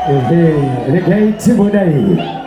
Regai Tibodai.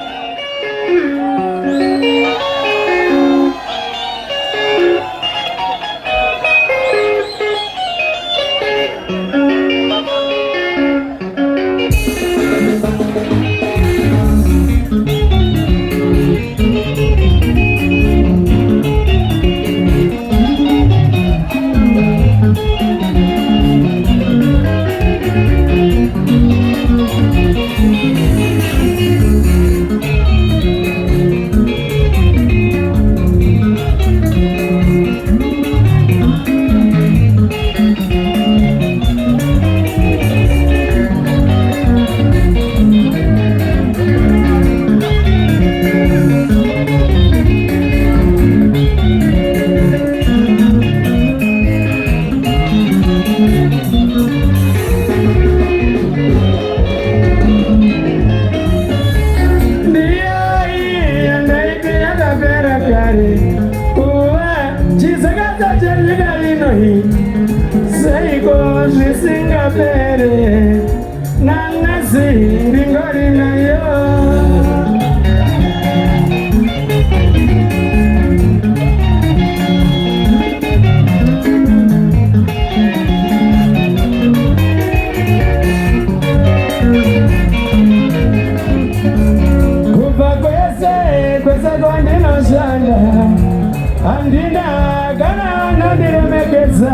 Andina gana nandiremekeza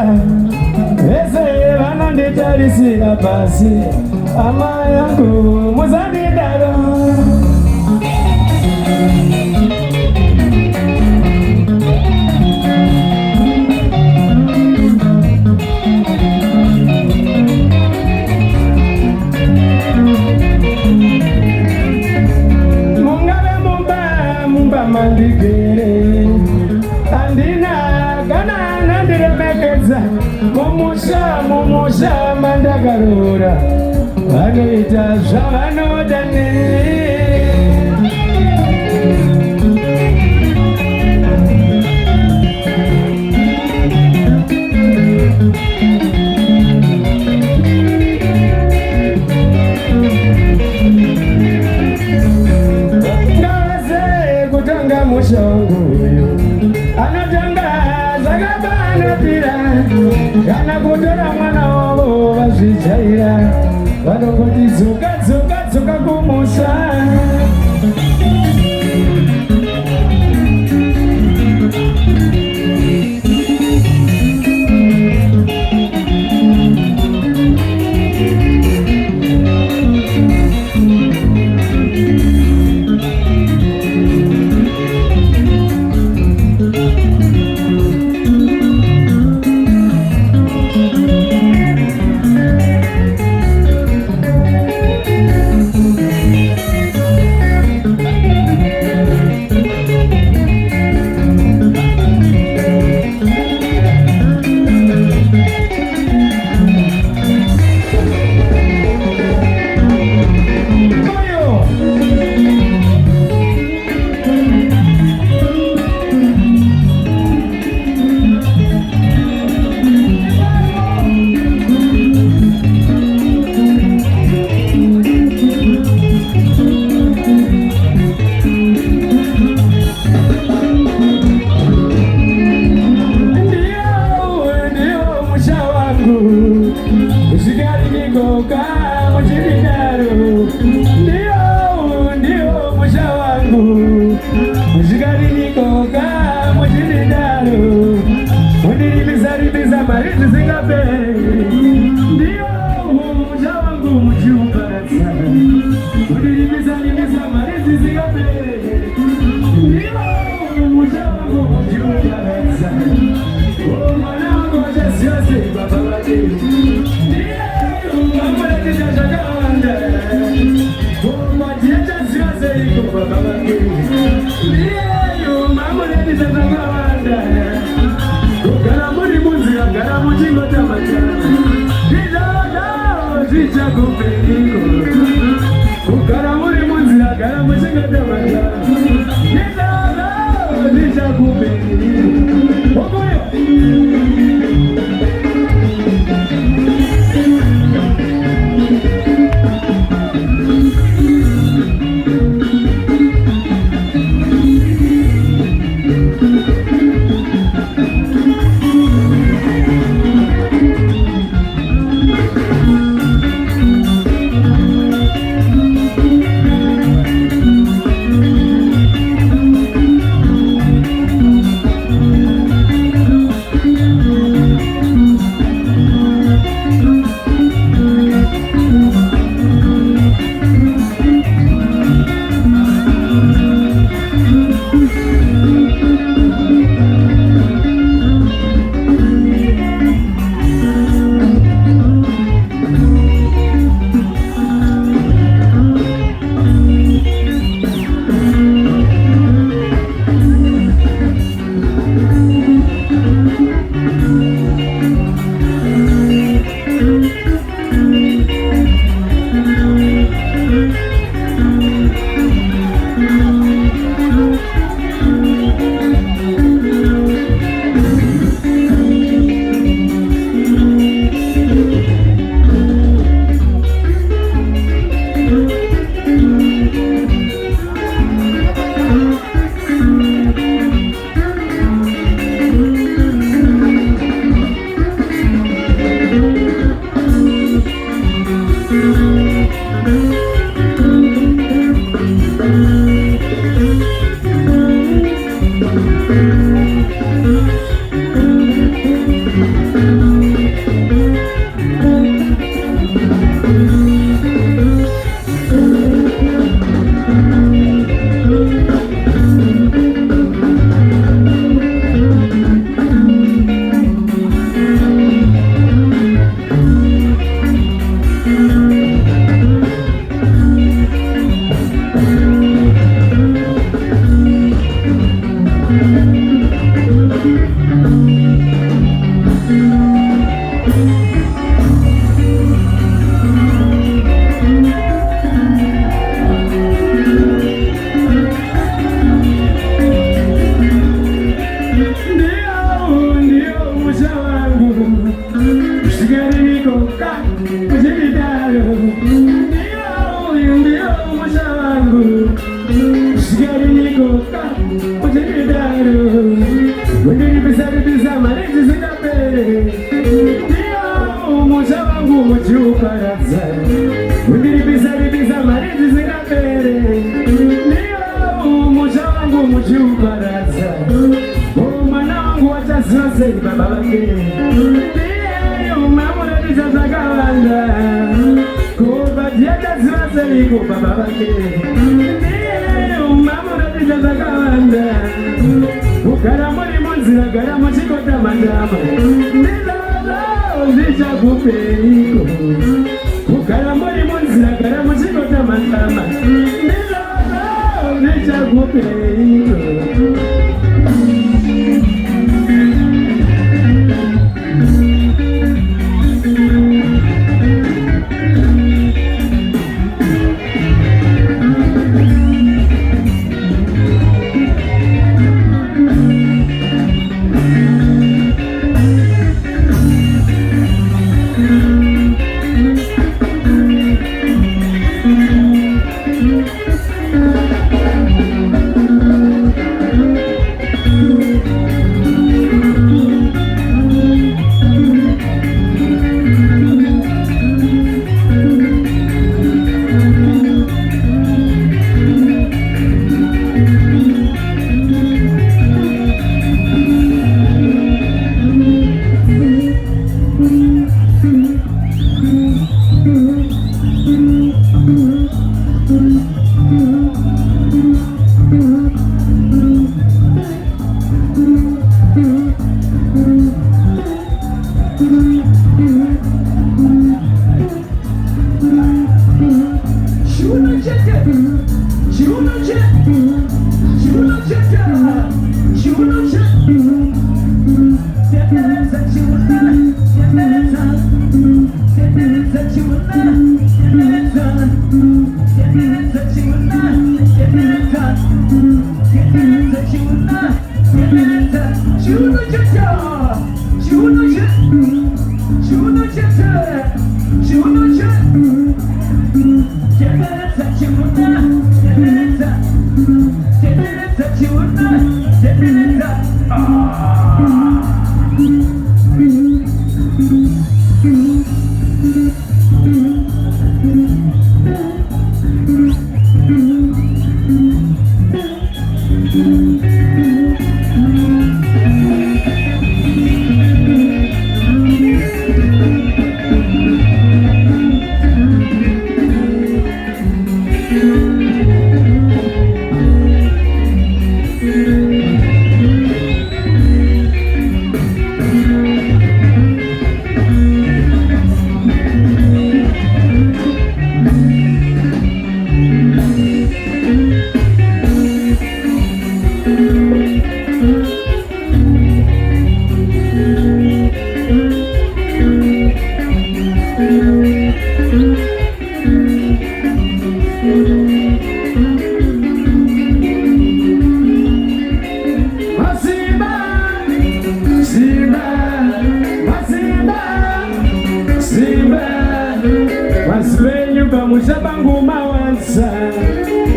ese vanonditarisira pasi ama yangu muzandidaro mungabe mumba mandigere andina gana nandiremekeza mumusha mandagarura vanoita zvavanodane ngavese kutanga mushongo uyu anotanga zvakabanakira kana kutora mwana wavo vazvijaira vanongoti dzoka kumusha Zvichakupeiko kugara muri munzira gara muchengetamata Zvichakupeiko ndio musha wangu shigari nikoka uchidaro wendiri bisa marezi zikapere ndio musha wangu muchiukaradza wendiri bisa marezi zikapere ndio musha wangu muchiukaradza mwana wangu wachaziva sei baba vake mamuratidza zvakawanda kubati yachaziva seiko baba vake mamuratidza zvakawanda kugara muri munzira gara muchikotamandama ndizvo zvichakupeiko kugara muri munzira gara muchikotamandama ndizvo zvichakupeiko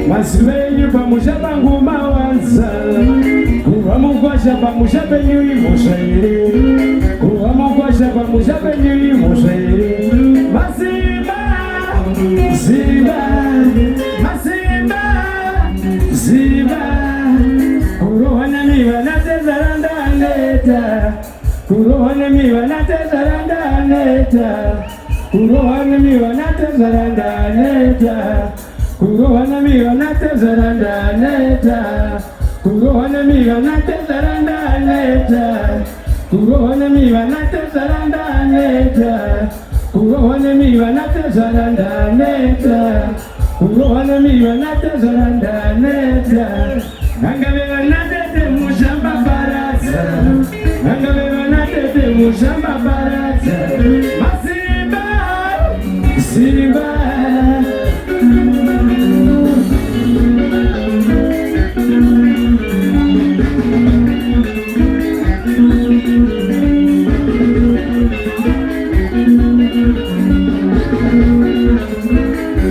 Wasilenyu pamusha pangu mawanza kuva mukwasha pamusha penyuri mushairi kuva mukwasha pamusha penyuri mushairi masimba simba masimba simba kurohana miwa natezaranda neta kurohana miwa natezaranda neta kurohana miwa natezaranda neta kurohana miwa natezaranda neta kurohana miwa natezaranda neta kurohana miwa natezaranda neta kurohana miwa natezaranda neta kurohana miwa natezaranda neta angaveva natete mushamba baraza angaveva natete mushamba baraza masimba simba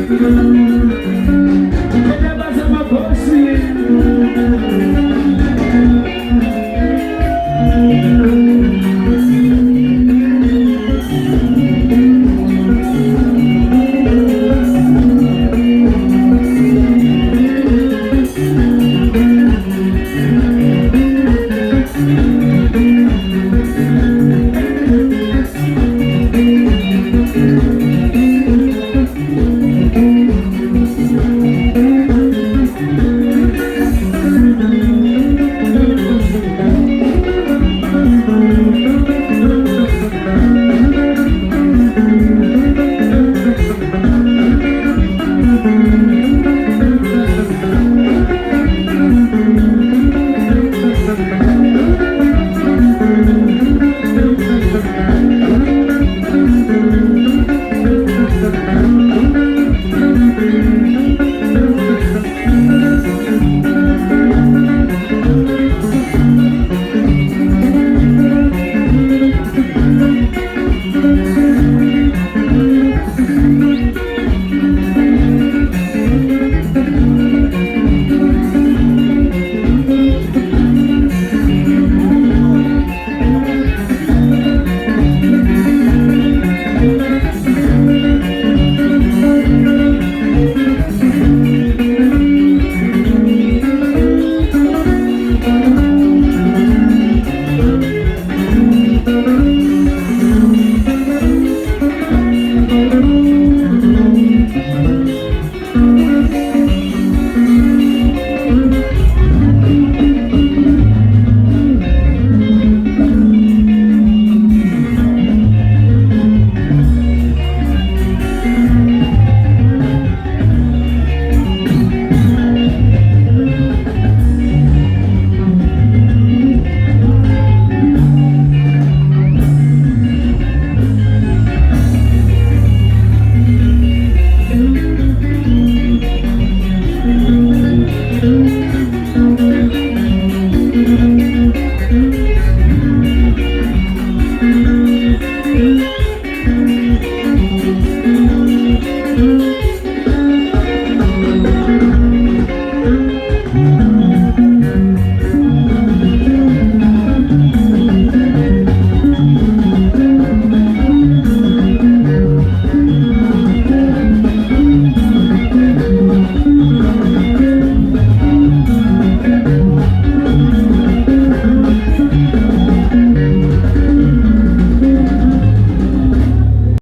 Thank you.